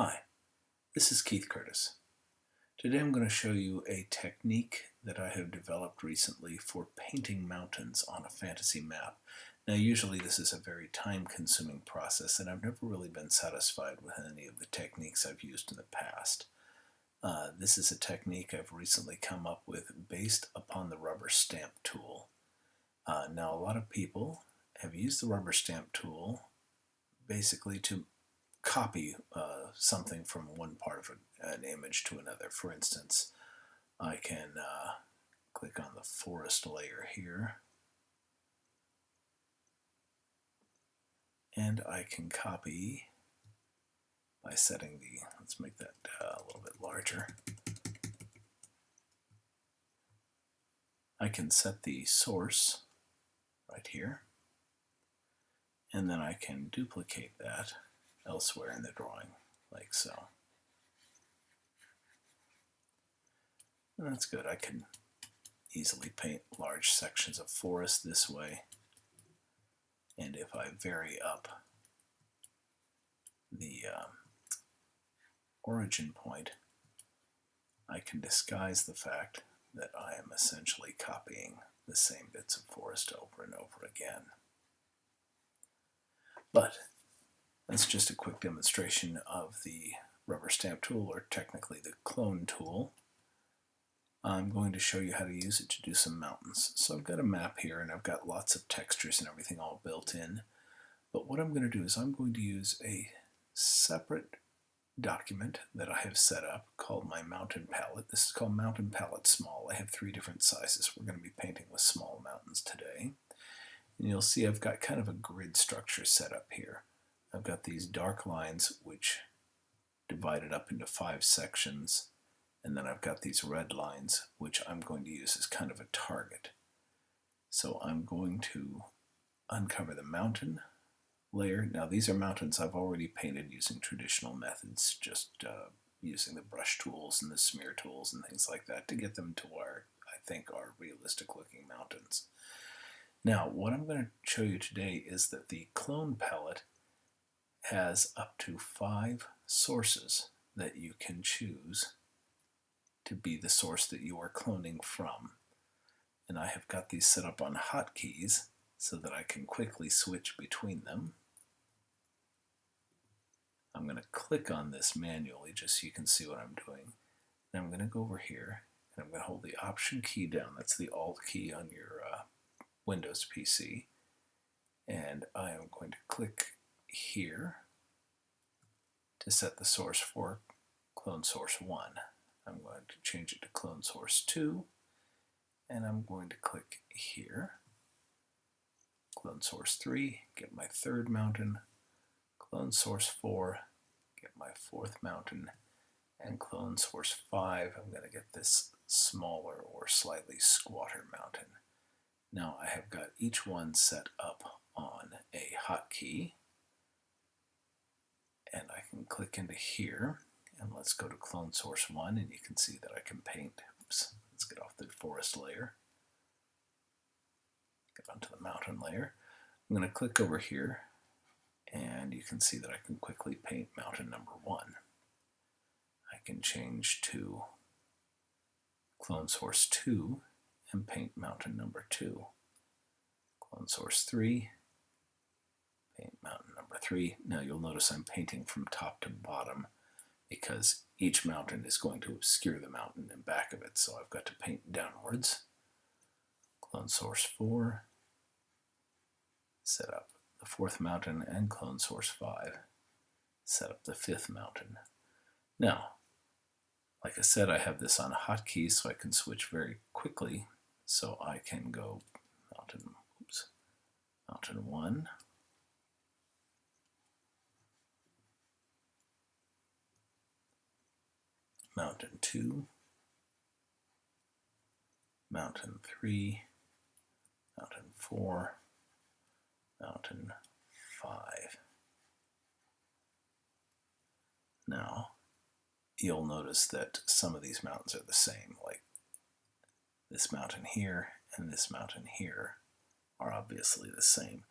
Hi, this is Keith Curtis. Today I'm going to show you a technique that I have developed recently for painting mountains on a fantasy map. Now usually this is a very time-consuming process and I've never really been satisfied with any of the techniques I've used in the past. This is a technique I've recently come up with based upon the rubber stamp tool. Now a lot of people have used the rubber stamp tool basically to copy something from one part of an image to another. For instance, I can click on the forest layer here, and I can copy by setting the, let's make that a little bit larger. I can set the source right here, and then I can duplicate that elsewhere in the drawing, like so. And that's good. I can easily paint large sections of forest this way. And if I vary up the origin point, I can disguise the fact that I am essentially copying the same bits of forest over and over again. But that's just a quick demonstration of the rubber stamp tool, or technically the clone tool. I'm going to show you how to use it to do some mountains. So I've got a map here and I've got lots of textures and everything all built in. But what I'm going to do is I'm going to use a separate document that I have set up called my mountain palette. This is called Mountain Palette Small. I have 3 different sizes. We're going to be painting with small mountains today. And you'll see I've got kind of a grid structure set up here. I've got these dark lines which divided up into 5 sections, and then I've got these red lines which I'm going to use as kind of a target. So I'm going to uncover the mountain layer. Now these are mountains I've already painted using traditional methods, just using the brush tools and the smear tools and things like that to get them to where I think are realistic looking mountains. Now what I'm going to show you today is that the clone palette has up to 5 sources that you can choose to be the source that you are cloning from. And I have got these set up on hotkeys so that I can quickly switch between them. I'm going to click on this manually just so you can see what I'm doing. And I'm going to go over here and I'm going to hold the Option key down. That's the Alt key on your Windows PC. And I am going to click here to set the source for Clone Source 1. I'm going to change it to Clone Source 2, and I'm going to click here, Clone Source 3, get my 3rd mountain, Clone Source 4, get my 4th mountain, and Clone Source 5, I'm going to get this smaller or slightly squatter mountain. Now I have got each one set up on a hotkey, and I can click into here. And let's go to Clone Source 1, and you can see that I can paint. Oops, let's get off the forest layer. Get onto the mountain layer. I'm going to click over here, and you can see that I can quickly paint mountain number 1. I can change to Clone Source 2 and paint mountain number 2. Clone Source 3, paint mountain number 3. Now you'll notice I'm painting from top to bottom, because each mountain is going to obscure the mountain in back of it, so I've got to paint downwards. Clone Source 4, set up the 4th mountain, and Clone Source 5, set up the 5th mountain. Now, like I said, I have this on hotkeys, so I can switch very quickly. So I can go mountain 1, mountain 2, mountain 3, mountain 4, mountain 5. Now, you'll notice that some of these mountains are the same, like this mountain here and this mountain here are obviously the same.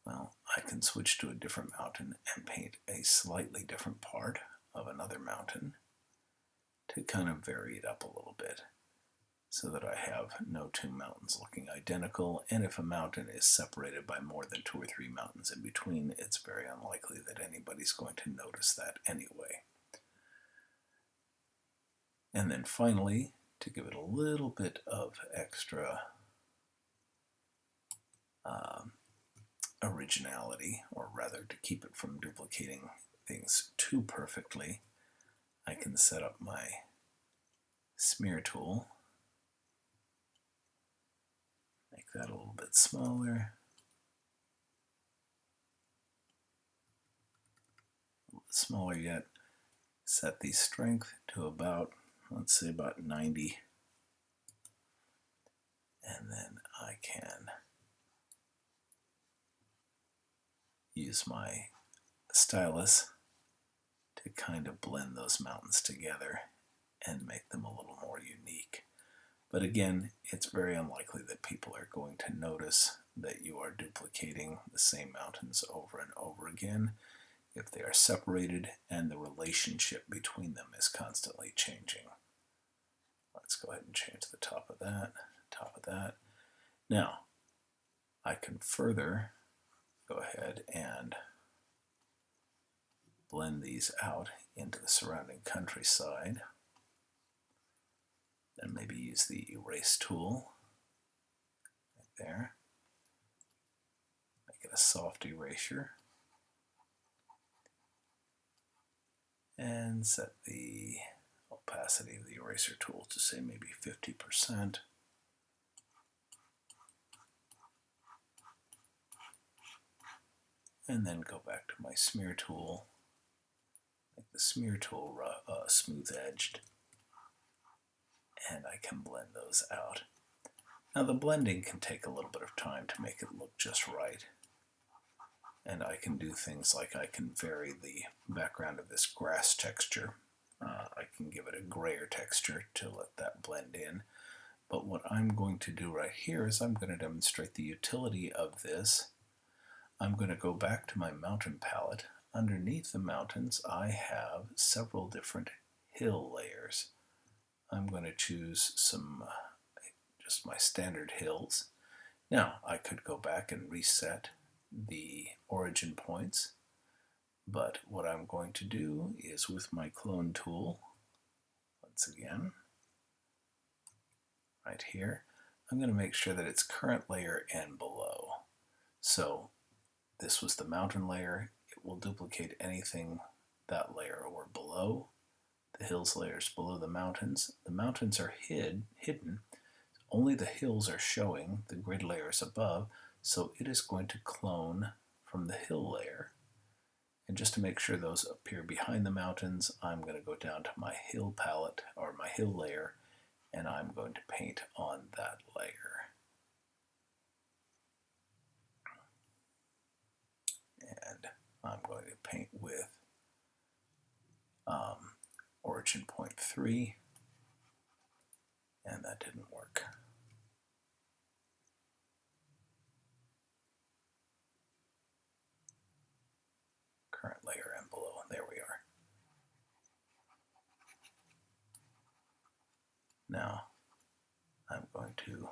Well, I can switch to a different mountain and paint a slightly different part of another mountain to kind of vary it up a little bit so that I have no two mountains looking identical. And if a mountain is separated by more than 2 or 3 mountains in between, it's very unlikely that anybody's going to notice that anyway. And then finally, to give it a little bit of extra originality, or rather to keep it from duplicating things too perfectly, I can set up my smear tool, make that a little bit smaller, a little bit smaller yet, set the strength to about, let's say about 90, and then I can use my stylus to kind of blend those mountains together and make them a little more unique. But again, it's very unlikely that people are going to notice that you are duplicating the same mountains over and over again if they are separated and the relationship between them is constantly changing. Let's go ahead and change the top of that, top of that. Now, I can further go ahead and blend these out into the surrounding countryside. Then maybe use the erase tool right there. Make it a soft erasure. And set the opacity of the eraser tool to say maybe 50%. And then go back to my smear tool. Make the smear tool smooth edged. And I can blend those out. Now the blending can take a little bit of time to make it look just right. And I can do things like I can vary the background of this grass texture. I can give it a grayer texture to let that blend in. But what I'm going to do right here is I'm going to demonstrate the utility of this. I'm going to go back to my mountain palette. Underneath the mountains, I have several different hill layers. I'm going to choose some, just my standard hills. Now, I could go back and reset the origin points, but what I'm going to do is with my clone tool, once again, right here, I'm going to make sure that it's current layer and below. So this was the mountain layer. It will duplicate anything that layer or below. The hills layers below the mountains. The mountains are hidden. Only the hills are showing, the grid layers above, so it is going to clone from the hill layer. And just to make sure those appear behind the mountains, I'm going to go down to my hill palette, or my hill layer, and I'm going to paint on that layer. And I'm going to paint with origin point 3, and that didn't work. Current layer and below, there we are. Now I'm going to,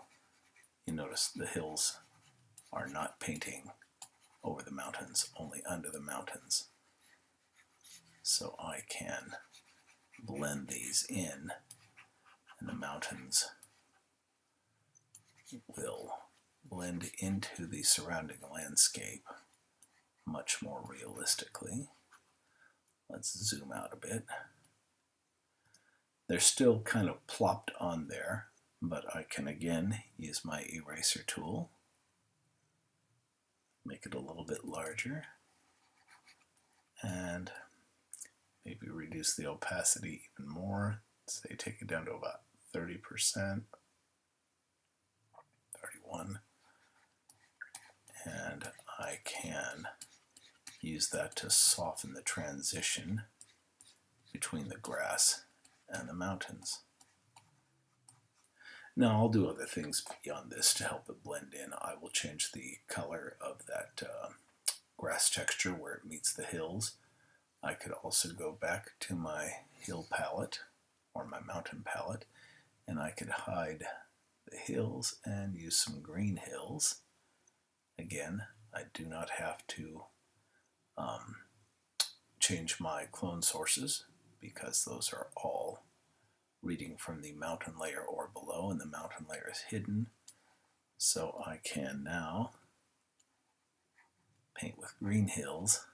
you notice the hills are not painting over the mountains, only under the mountains. So I can blend these in, and the mountains will blend into the surrounding landscape much more realistically. Let's zoom out a bit. They're still kind of plopped on there, but I can again use my eraser tool, make it a little bit larger, and maybe reduce the opacity even more. Say take it down to about 30%, 31, and I can use that to soften the transition between the grass and the mountains. Now I'll do other things beyond this to help it blend in. I will change the color of that grass texture where it meets the hills. I could also go back to my hill palette or my mountain palette, and I could hide the hills and use some green hills. Again, I do not have to change my clone sources because those are all reading from the mountain layer or below, and the mountain layer is hidden. So I can now paint with green hills,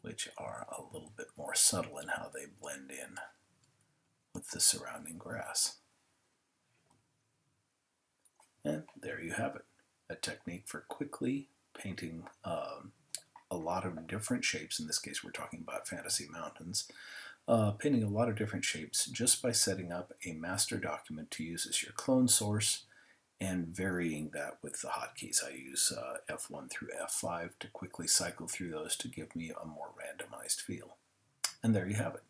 which are a little bit more subtle in how they blend in with the surrounding grass. And there you have it, a technique for quickly painting a lot of different shapes. In this case, we're talking about fantasy mountains. Painting a lot of different shapes just by setting up a master document to use as your clone source and varying that with the hotkeys. I use F1 through F5 to quickly cycle through those to give me a more randomized feel. And there you have it.